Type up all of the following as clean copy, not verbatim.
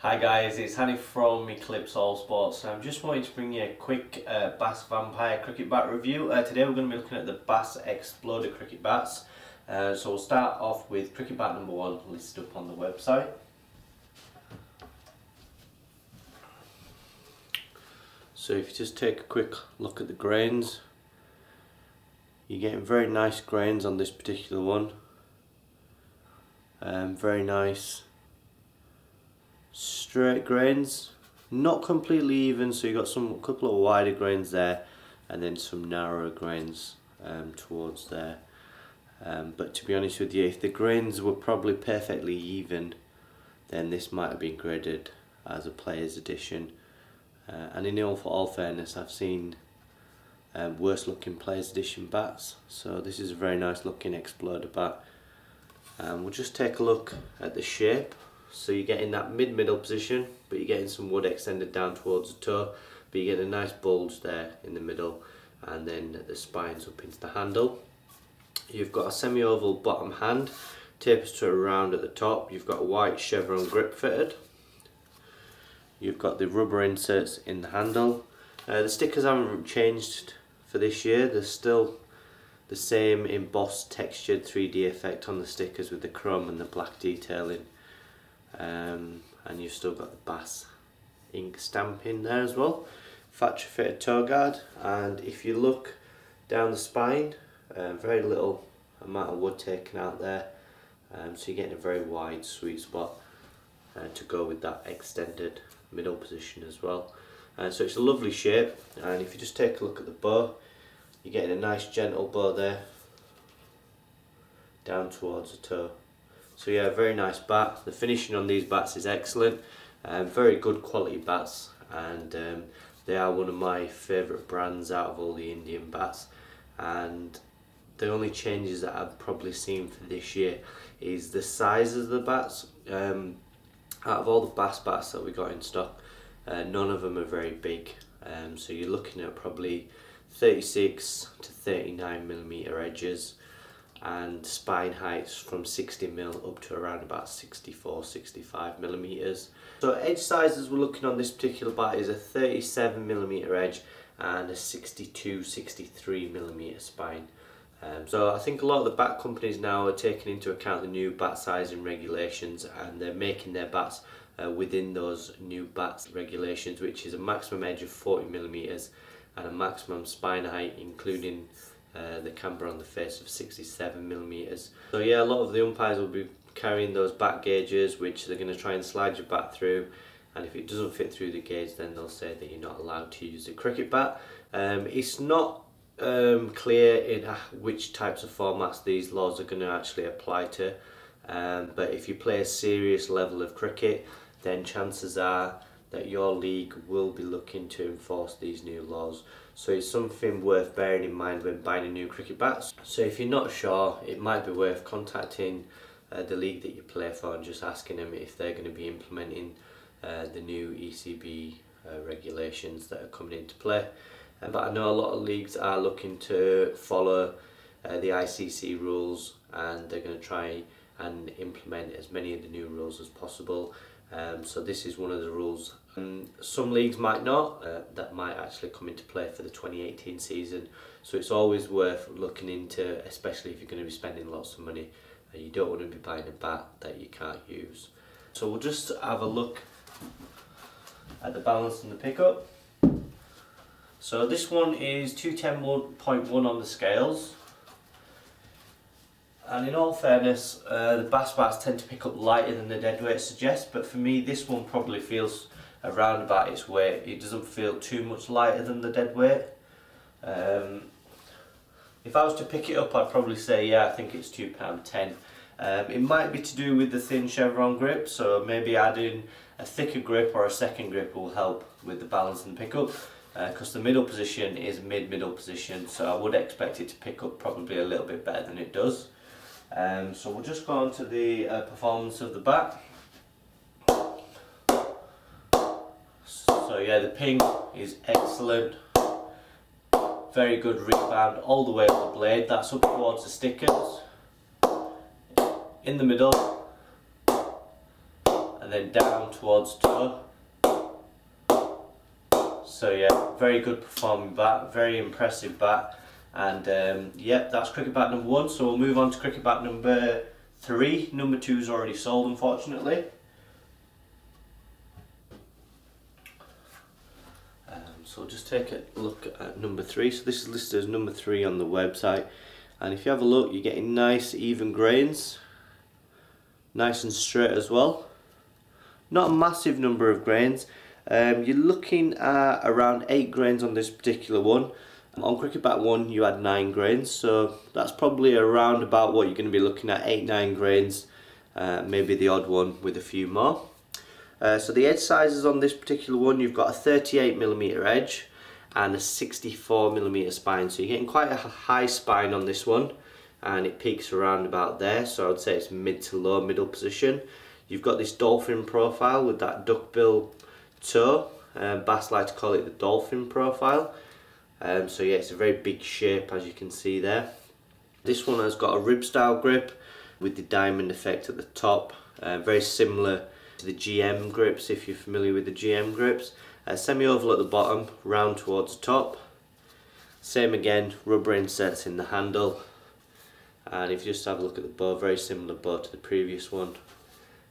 Hi guys, it's Hanif from Eclipse All Sports. I'm just wanting to bring you a quick Bass Vampire cricket bat review. Today we're going to be looking at the Bass Exploder cricket bats. So we'll start off with cricket bat number 1 listed up on the website. So if you just take a quick look at the grains, you're getting very nice grains on this particular one. Very nice straight grains, not completely even, so you've got a couple of wider grains there and then some narrower grains towards there. But to be honest with you, if the grains were probably perfectly even, then this might have been graded as a player's edition. And in all fairness, I've seen worse looking player's edition bats, so this is a very nice looking Exploder bat. We'll just take a look at the shape. So you're getting that mid-middle position, but you're getting some wood extended down towards the toe, but you get a nice bulge there in the middle, and then the spine's up into the handle. You've got a semi-oval bottom hand, tapers to a round at the top. You've got a white chevron grip fitted. You've got the rubber inserts in the handle. The stickers haven't changed for this year. They're still the same embossed textured 3D effect on the stickers with the chrome and the black detailing. And you've still got the Bass ink stamp in there as well. Factory fitted toe guard, and if you look down the spine, very little amount of wood taken out there, so you're getting a very wide sweet spot to go with that extended middle position as well. So it's a lovely shape, and if you just take a look at the bow, you're getting a nice gentle bow there down towards the toe. So yeah, very nice bat. The finishing on these bats is excellent. Very good quality bats, and they are one of my favourite brands out of all the Indian bats. And the only changes that I've probably seen for this year is the sizes of the bats. Out of all the Bass bats that we got in stock, none of them are very big. So you're looking at probably 36 to 39mm edges, and spine heights from 60mm up to around about 64-65mm. So edge sizes we're looking on this particular bat is a 37mm edge and a 62-63mm spine. So I think a lot of the bat companies now are taking into account the new bat sizing regulations, and they're making their bats within those new bat regulations, which is a maximum edge of 40mm and a maximum spine height, including the camber on the face, of 67mm. So yeah, a lot of the umpires will be carrying those bat gauges, which they're going to try and slide your bat through, and if it doesn't fit through the gauge, then they'll say that you're not allowed to use the cricket bat. It's not clear in which types of formats these laws are going to actually apply to, but if you play a serious level of cricket, then chances are that your league will be looking to enforce these new laws. So it's something worth bearing in mind when buying a new cricket bat. So if you're not sure, it might be worth contacting the league that you play for and just asking them if they're going to be implementing the new ECB regulations that are coming into play. But I know a lot of leagues are looking to follow the ICC rules, and they're going to try and implement as many of the new rules as possible. So this is one of the rules. Some leagues might not, that might actually come into play for the 2018 season. So it's always worth looking into, especially if you're going to be spending lots of money. You don't want to be buying a bat that you can't use. So we'll just have a look at the balance and the pickup. So this one is 210.1 on the scales. And in all fairness, the Bass bats tend to pick up lighter than the dead weight suggests, but for me this one probably feels around about its weight. It doesn't feel too much lighter than the dead weight. If I was to pick it up, I'd probably say, yeah, I think it's £2.10. It might be to do with the thin chevron grip, so maybe adding a thicker grip or a second grip will help with the balance and pickup, because the middle position is mid-middle position, so I would expect it to pick up probably a little bit better than it does. So we'll just go on to the performance of the bat. So yeah, the ping is excellent, very good rebound all the way up the blade. That's up towards the stickers, in the middle, and then down towards toe. So yeah, very good performing bat, very impressive bat. And yep, that's cricket bat number 1. So we'll move on to cricket bat number 3. Number 2 is already sold, unfortunately. So we'll just take a look at number 3. So this is listed as number 3 on the website, and if you have a look, you're getting nice even grains, nice and straight as well. Not a massive number of grains. You're looking at around 8 grains on this particular one. On cricket bat 1 you had 9 grains, so that's probably around about what you're going to be looking at, 8-9 grains, maybe the odd one with a few more. So the edge sizes on this particular one, you've got a 38mm edge and a 64mm spine, so you're getting quite a high spine on this one, and it peaks around about there, so I would say it's mid to low middle position. You've got this dolphin profile with that duckbill toe, Bass like to call it the dolphin profile. So yeah, it's a very big shape, as you can see there. This one has got a rib style grip with the diamond effect at the top, very similar to the GM grips, if you're familiar with the GM grips. Semi-oval at the bottom, round towards the top. Same again, rubber inserts in the handle. And if you just have a look at the bow, very similar bow to the previous one.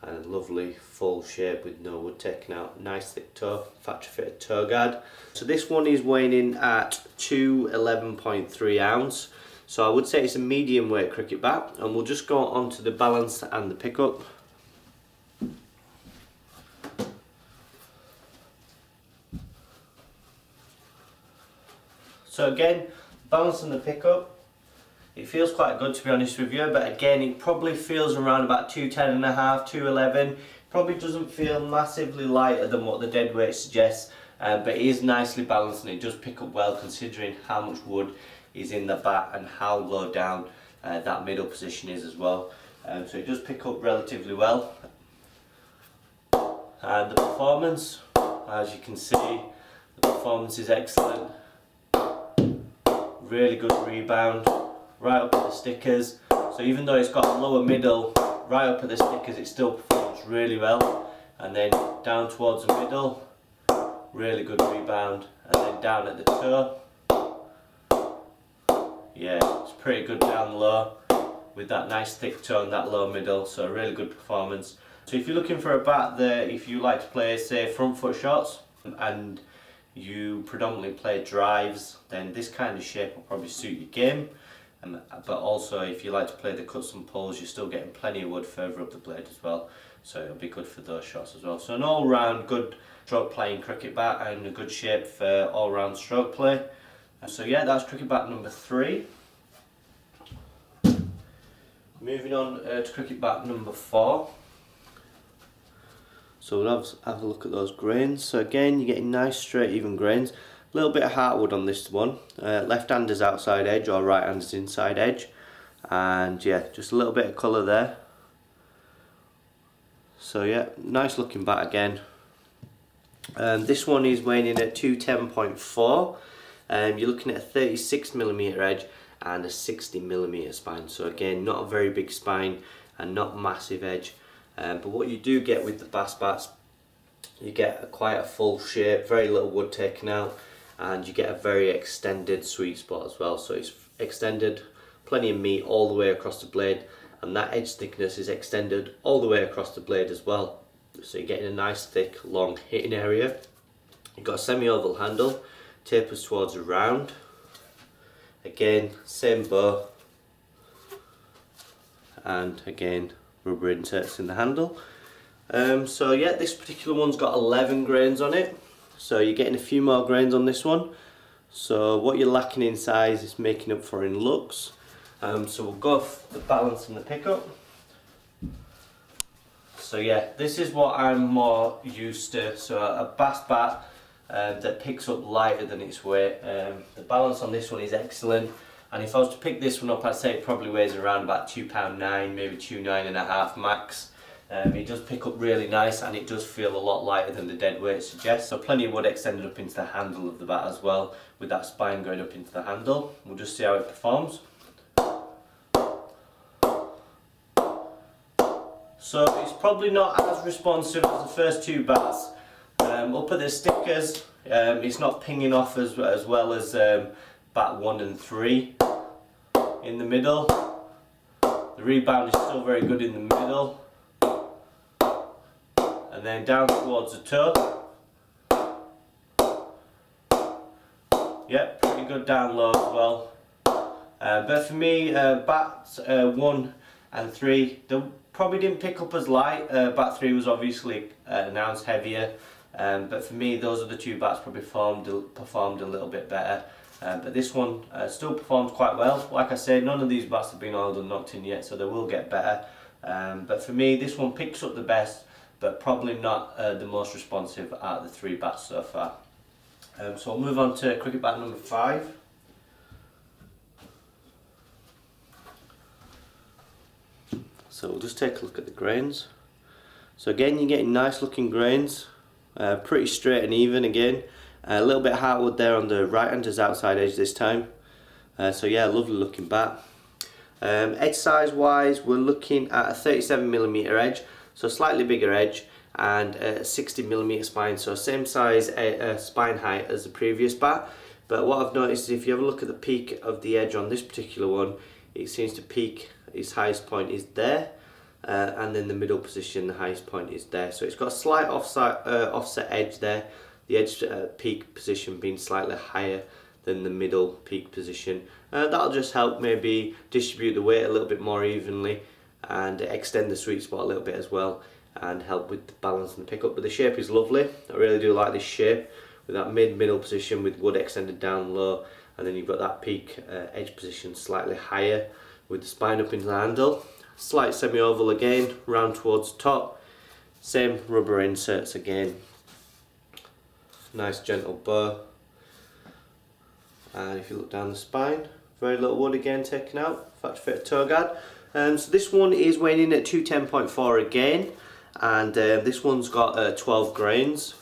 And a lovely full shape with no wood taken out. Nice thick toe, factory fitted toe guard. So this one is weighing in at 211.3 ounce. So I would say it's a medium weight cricket bat. And we'll just go on to the balance and the pickup. So again, balance and the pickup, it feels quite good, to be honest with you, but again it probably feels around about 210.5, 211. Probably doesn't feel massively lighter than what the dead weight suggests, but it is nicely balanced and it does pick up well considering how much wood is in the bat and how low down that middle position is as well. So it does pick up relatively well. And the performance, as you can see, the performance is excellent. Really good rebound, right up at the stickers. So even though it's got a lower middle, right up at the stickers it still performs really well. And then down towards the middle, really good rebound. And then down at the toe, yeah, it's pretty good down low with that nice thick toe and that low middle, so a really good performance. So if you're looking for a bat that, if you like to play, say, front foot shots and you predominantly play drives, then this kind of shape will probably suit your game. But also if you like to play the cuts and pulls, you're still getting plenty of wood further up the blade as well, so it'll be good for those shots as well. So an all round good stroke playing cricket bat and a good shape for all round stroke play. So yeah, that's cricket bat number 3. Moving on to cricket bat number 4. So we'll have a look at those grains. So again, you're getting nice straight even grains. A little bit of heartwood on this one. Left hander's outside edge or right hander's inside edge. And yeah, just a little bit of colour there. So yeah, nice looking bat again. This one is weighing in at 210.4. You're looking at a 36mm edge and a 60mm spine. So again, not a very big spine and not massive edge. But what you do get with the Bass bats, you get quite a full shape, very little wood taken out, and you get a very extended sweet spot as well. So it's extended, plenty of meat all the way across the blade, and that edge thickness is extended all the way across the blade as well. So you're getting a nice thick long hitting area. You've got a semi-oval handle, tapers towards a round. Again, same bow, and again rubber inserts in the handle. So yeah, this particular one's got 11 grains on it, so you're getting a few more grains on this one. So what you're lacking in size is making up for in looks. So we'll go off the balance and the pickup. So yeah, this is what I'm more used to. So a Bass bat that picks up lighter than its weight. The balance on this one is excellent. And if I was to pick this one up, I'd say it probably weighs around about £2.9, maybe £2.9.5 max. It does pick up really nice, and it does feel a lot lighter than the dead weight suggests. So plenty of wood extended up into the handle of the bat as well, with that spine going up into the handle. We'll just see how so it's probably not as responsive as the first two bats. Up at the stickers, it's not pinging off as well as bat 1 and 3. In the middle, the rebound is still very good in the middle, and then down towards the toe. Yep, pretty good down low as well. But for me, bats 1 and 3, they probably didn't pick up as light. Bat 3 was obviously an ounce heavier, but for me those are the two bats probably performed a little bit better. But this one still performs quite well. Like I said, none of these bats have been oiled and knocked in yet, so they will get better. But for me, this one picks up the best, but probably not the most responsive out of the 3 bats so far. So we'll move on to cricket bat number 5. So we'll just take a look at the grains. So again, you're getting nice looking grains, pretty straight and even again. A little bit hardwood there on the right hand as outside edge this time. So yeah, lovely looking bat. Edge size wise, we're looking at a 37mm edge, so slightly bigger edge, and a 60mm spine, so same size spine height as the previous bat. But what I've noticed is if you have a look at the peak of the edge on this particular one, it seems to peak, its highest point is there, and then the middle position, the highest point is there. So it's got a slight offset edge there, the edge peak position being slightly higher than the middle peak position. That'll just help maybe distribute the weight a little bit more evenly and extend the sweet spot a little bit as well, and help with the balance and the pickup. But the shape is lovely. I really do like this shape with that middle position with wood extended down low, and then you've got that peak edge position slightly higher with the spine up into the handle. Slight semi-oval again, round towards the top. Same rubber inserts again. Nice gentle bow. And if you look down the spine, very little wood again taken out, factory fitted toe guard. So this one is weighing in at 210.4 again, and this one's got 12 grains.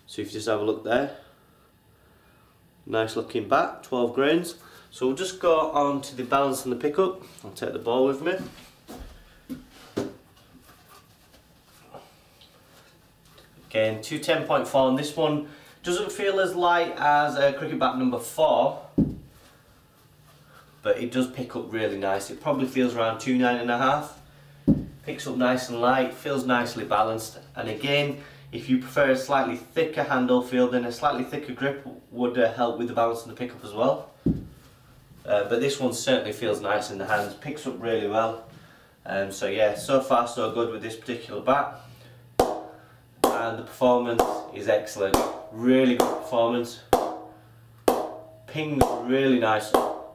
So if you just have a look there, nice looking bat, 12 grains. So we'll just go on to the balance and the pickup. I'll take the ball with me. Again, 210.4, and this one doesn't feel as light as cricket bat number 4, but it does pick up really nice. It probably feels around 2.9.5. Picks up nice and light, feels nicely balanced, and again, if you prefer a slightly thicker handle feel, then a slightly thicker grip would help with the balance and the pickup as well. But this one certainly feels nice in the hands, picks up really well. So yeah, so far so good with this particular bat. And the performance is excellent, really good performance. Pings really nice,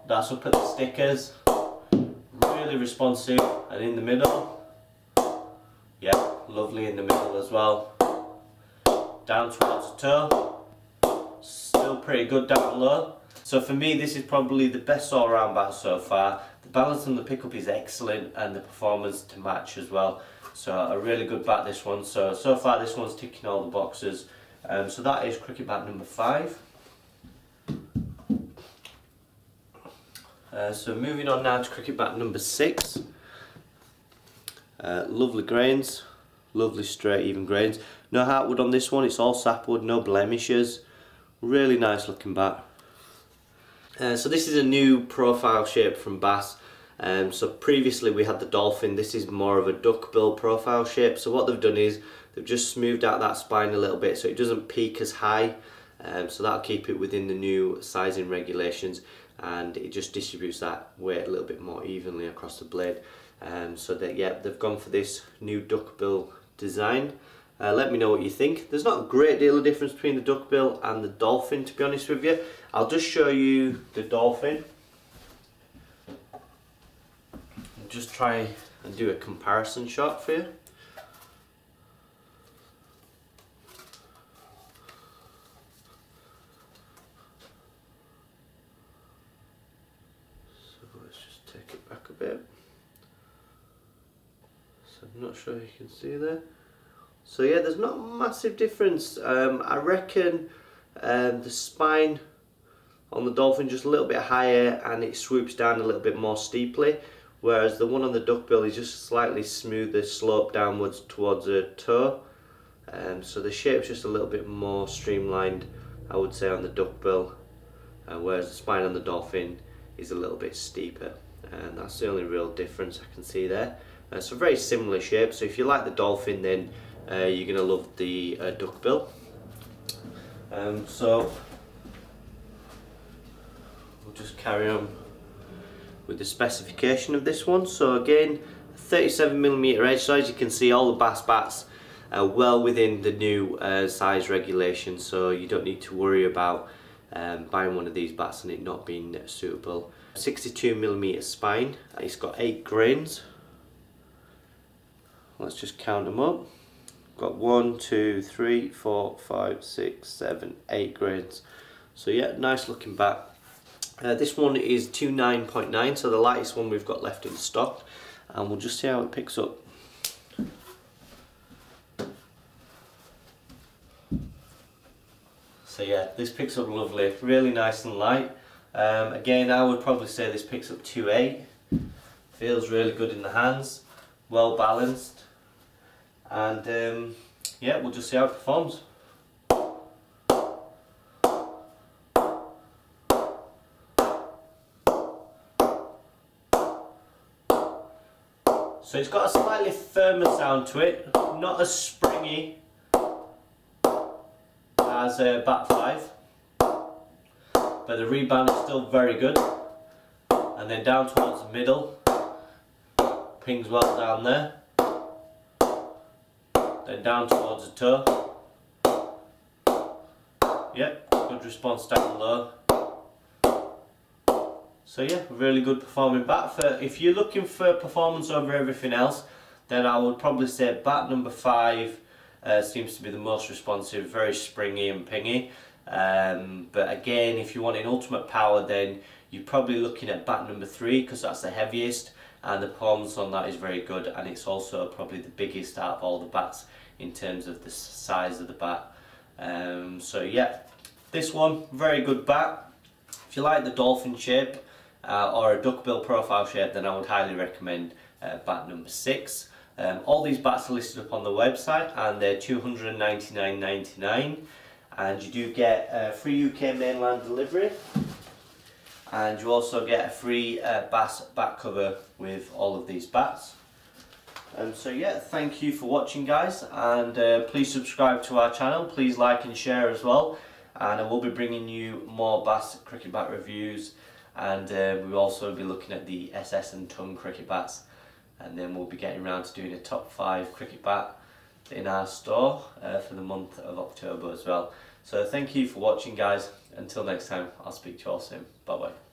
that's up at the stickers, really responsive, and in the middle, yeah, lovely in the middle as well. Down towards the toe, still pretty good down low. So for me, this is probably the best all-round bat so far. The balance and the pickup is excellent, and the performance to match as well. So a really good bat, this one. So far this one's ticking all the boxes. So that is cricket bat number 5. So moving on now to cricket bat number 6. Lovely grains, lovely straight even grains. No heartwood on this one, it's all sapwood, no blemishes. Really nice looking bat. So this is a new profile shape from Bass. So previously we had the dolphin. This is more of a duckbill profile shape. So what they've done is they've just smoothed out that spine a little bit so it doesn't peak as high. So that'll keep it within the new sizing regulations, and it just distributes that weight a little bit more evenly across the blade. So that, yeah, they've gone for this new duckbill design. Let me know what you think. There's not a great deal of difference between the duckbill and the dolphin, to be honest with you. I'll just show you the dolphin. I'll just try and do a comparison shot for you. So let's just take it back a bit. So I'm not sure you can see there. So yeah, there's not a massive difference. I reckon the spine on the dolphin just a little bit higher and it swoops down a little bit more steeply, whereas the one on the duckbill is just slightly smoother slope downwards towards the toe. So the shape's just a little bit more streamlined, I would say, on the duckbill, whereas the spine on the dolphin is a little bit steeper, and that's the only real difference I can see there. So very similar shape, so if you like the dolphin, then you're going to love the duckbill. So we'll just carry on with the specification of this one. So again, 37mm edge, so as you can see, all the bass bats are well within the new size regulations, so you don't need to worry about buying one of these bats and it not being suitable. 62mm spine, it's got 8 grains. Let's just count them up. Got 1, 2, 3, 4, 5, 6, 7, 8 grains. So yeah, nice looking bat. This one is 29.9, so the lightest one we've got left in stock, and we'll just see how it picks up. So yeah, this picks up lovely, really nice and light. Again, I would probably say this picks up 2.8. Feels really good in the hands, well balanced, and yeah, we'll just see how it performs. So it's got a slightly firmer sound to it, not as springy as Bat 5, but the rebound is still very good. And then down towards the middle, pings well down there. Then down towards the toe. Yep, good response down low. So yeah, really good performing bat. If you're looking for performance over everything else, then I would probably say bat number 5 seems to be the most responsive, very springy and pingy. But again, if you want an ultimate power, then you're probably looking at bat number 3, because that's the heaviest, and the performance on that is very good, and it's also probably the biggest out of all the bats in terms of the size of the bat. So yeah, this one, very good bat. If you like the dolphin shape or a duckbill profile shape, then I would highly recommend bat number 6. All these bats are listed up on the website, and they're $299.99, and you do get free UK mainland delivery, and you also get a free bass bat cover with all of these bats. So yeah, thank you for watching, guys, and please subscribe to our channel, please like and share as well, and I will be bringing you more bass cricket bat reviews, and we'll also be looking at the SS and tongue cricket bats, and then we'll be getting around to doing a top 5 cricket bat in our store for the month of October as well. So thank you for watching, guys. Until next time, I'll speak to you all soon. Bye bye.